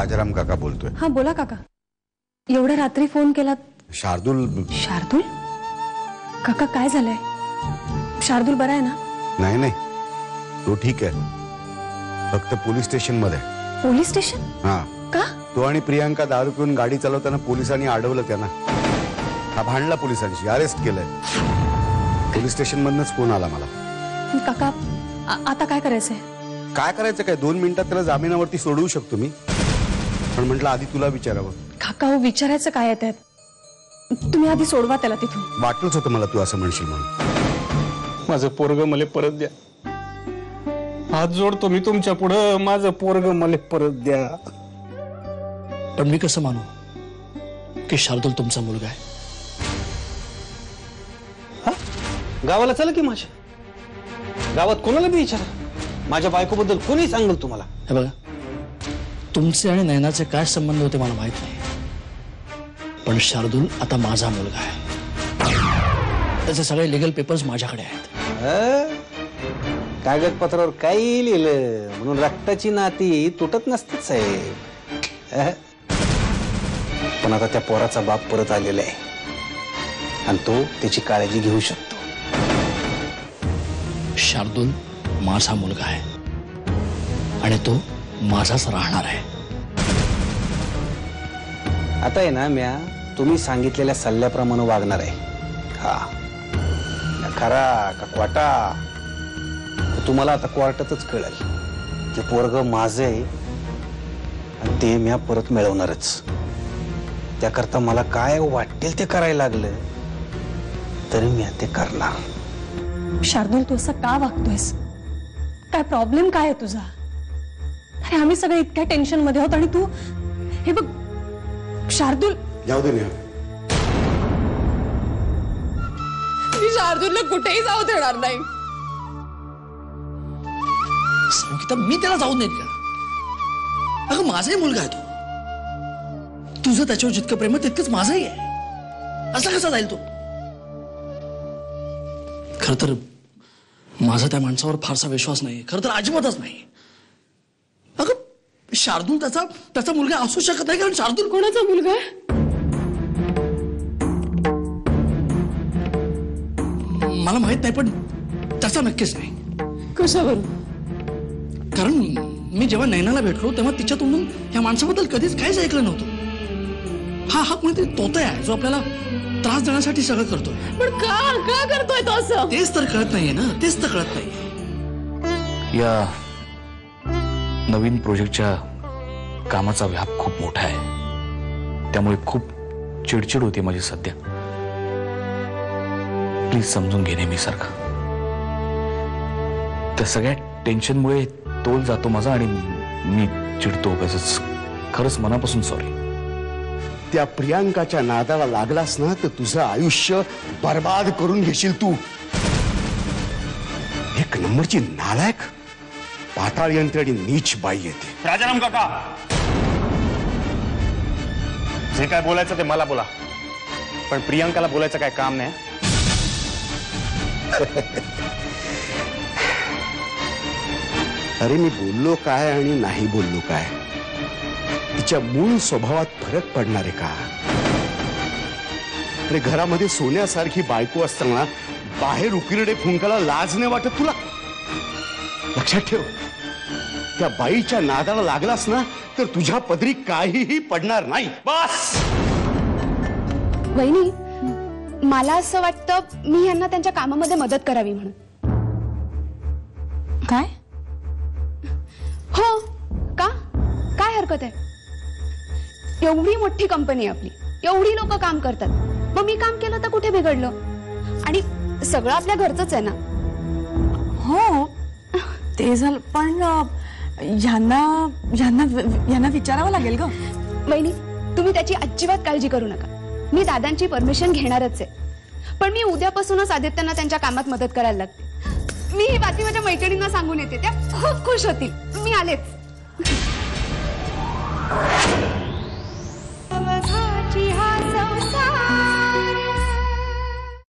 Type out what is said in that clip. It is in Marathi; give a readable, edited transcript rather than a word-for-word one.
राजाराम काका बोलतोय। हाँ बोला काका। एवढ्या रात्री फोन केला? शार्दूल। शार्दूल? काका काय झालंय? शार्दूल बरा आहे ना? नाही नाही, तो ठीक आहे, फक्त पोलीस स्टेशन मध्ये। Police station? हाँ। का? तो आणि प्रियांका दारू पिऊन गाडी चालवताना पोलिसांनी अडवलं त्यांना। हा भांडला पोलिसांशी, अरेस्ट केलंय। पोलीस स्टेशन मधनच फोन आला मला। काका आता काय करायचंय? काय करायचं काय, 2 मिनिटात त्याला जामिनावरती सोडवू शकतो मी, पण म्हटलं आधी तुला विचारावं। काका हो विचारायचं काय आहे त्यात? तुम्ही आधी सोडवा त्याला तिथून। वाटलंच होतं मला तू असं म्हणशील म्हणून। माझं पोरग मला परत द्या, हात जोडतो मी तुमच्या पुढं, माझं पोरग मला परत द्या। पण मी कसं मानू की शार्दूल तुमचा मुलगा आहे? गावाला चला की माझ्या, गावात कोणाला बी विचारा, माझ्या बायकोबद्दल कोणी सांगेल तुम्हाला। हे बघा, तुमचे आणि नयनाचे काय संबंध होते मला माहित नाही, पण शार्दूल आता माझा मुलगा आहे। त्याचे सगळे लीगल पेपर्स माझ्याकडे आहेत। कागदपत्रावर काही लिहिलं म्हणून रक्ताची नाती तुटत नसतेच साहेब। पण आता त्या पोराचा बाप परत आलेला आहे आणि तो त्याची काळजी घेऊ शकतो। शार्दूल माझा मुलगा आहे आणि तो माझाच राहणार आहे। आता आहे ना म्या, तुम्ही सांगितलेल्या सल्ल्याप्रमाणे वागणार आहे। हा, खरा का खोटा तुम्हाला आता कोर्टातच कळेल। ते पोरग माझं आहे आणि ते म्या परत मिळवणारच। त्याकरता मला काय वाटेल ते करायला लागलं तरी म्या ते करणार। शार्दूल तू असं का वागतोयस? काय प्रॉब्लेम काय आहे तुझा? अरे आम्ही सगळे इतक्या टेन्शन मध्ये आहोत आणि तू हे बघ। शार्दूल जाऊ दे ना, मी शार्दूलला कुठेही जाऊ देणार नाही। संगीता, मी त्याला जाऊन देत का? अगं माझाही मुलगा आहे तो, तुझं त्याच्यावर जितकं प्रेम आहे तितकंच माझंही आहे। असा कसा जाईल तो? खर तर माझा त्या माणसावर फारसा विश्वास नाही, खर तर अजिबातच नाही। अगं शार्दूल त्याचा मुलगा असू शकत नाही, कारण शार्दूल कोणाचा मुलगा आहे? मला माहित नाही, पण त्याचा नक्कीच नाही। कशावरून? कारण मी जेव्हा नैनाला भेटलो तेव्हा तिच्या तोंडून या माणसाबद्दल कधीच काहीच ऐकलं नव्हतं। हा कोणीतरी तोता आहे जो आपल्याला त्रास देण्यासाठी सगळं करतोय। पण का करतोय तो असं? तेच तर कळत नाहीये ना, तेच तर कळत नाही। या नवीन प्रोजेक्टच्या कामाचा व्याप खूप मोठा आहे, त्यामुळे खूप चिडचिड होते माझी सध्या। प्लीज समजून घे नेहमीसारखं। त्या सगळ्या टेन्शनमुळे तोल जातो माझा आणि मी चिडतो उगाचच। खरंच मनापासून सॉरी। त्या प्रियांकाच्या नादाला लागलास ना तर तुझं आयुष्य बर्बाद करून घेशील तू। एक नंबरची नालायक, पाताळ यंत्र आणि नीच बाई येते। राजाराम काका, जे काय बोलायचं ते मला बोला, पण प्रियांकाला बोलायचं काय काम नाही। अरे मी बोललो काय आणि नाही बोललो काय, तिच्या मूळ स्वभावात फरक पडणार आहे का? अरे घरामध्ये सोन्यासारखी बायको असताना बाहेर उकिरडे फुंकाला लाज नाही वाटत तुला? लक्षात ठेव, त्या बाईच्या नादाला लागलास ना तर तुझ्या पदरी काहीही पडणार नाही। बस। वहिनी, मला असं वाटतं मी यांना त्यांच्या कामामध्ये मदत करावी म्हणून। काय? हो का? काय हरकत आहे? एवढी मोठी कंपनी आपली, एवढी लोक काम करतात, मग मी काम केलं तर कुठे बिघडलं? आणि सगळं आपल्या घरचंच आहे ना। हो ते झालं, पण यांना विचारावं लागेल ग। वहिनी, तुम्ही त्याची अजिबात काळजी करू नका, मी दादांची परमिशन घेणारच आहे। पण मी उद्यापासूनच आदित्यांना त्यांच्या कामात मदत करायला लागते। मी ही बातमी माझ्या मैत्रिणींना सांगून येते, त्या खूप खुश होतील। मी आलेच।